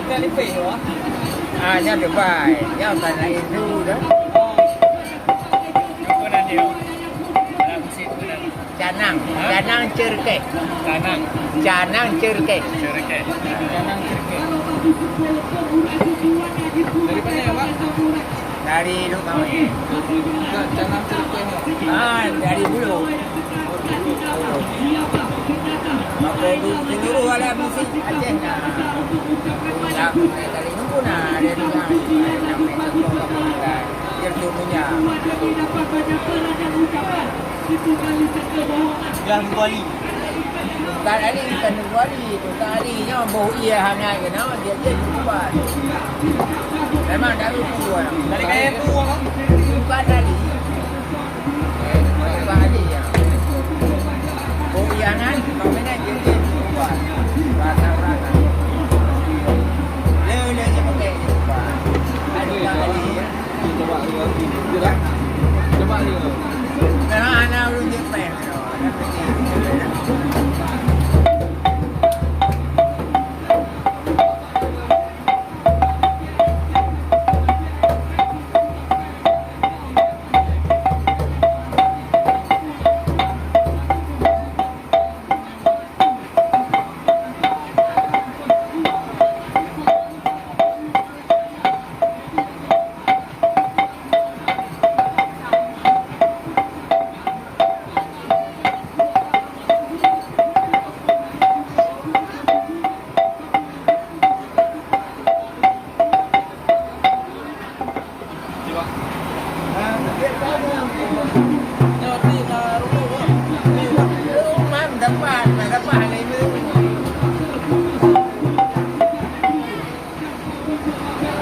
Kalipih wah. Nya debai, nya tanah itu dah. Apa dia? Dalam musim tu dah. Canang cerke. Canang cerke. Canang cerke. Dari mana ya, Pak? Dari lu tahu ni. Canang cerke. Dari Bulu. Maka seluruh alam musik Aceh nak. Yang kali ni pun ada juga. Dia punya. Yang Kuali. Tak ada ikan kuali, tak ada nya bau ia hangat ke nama dia buat. Memang dah buat. Dari kaya tu apa? Bukan dari. Bukan dari ya. Bau ia hangat, kau mana dia buat. Rasa. Le je pakai buat. Ada kali. Coba lagi. Jelah. Coba lagi. Nah, ana ulun je pen.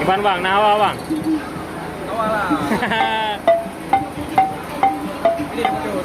Gimana bang? Nawa bang? Awal lah. Ini betul.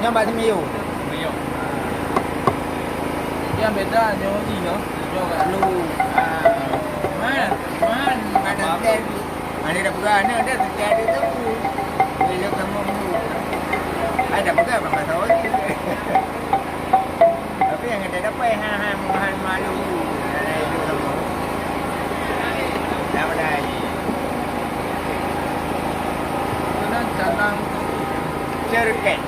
Yang bagi miu. Yang beda nyonya no. Nyonya Lu man ada ten. Mana dah pegang ada terjadi tu. Dia kamu ada pegang apa tahu. Tapi yang ada dapat muhan malu. Dah dah. Mana canang Cerke.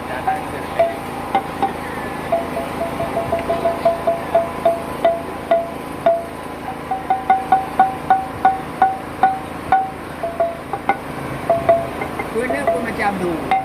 Canang cerke. Kuena pun macam tu.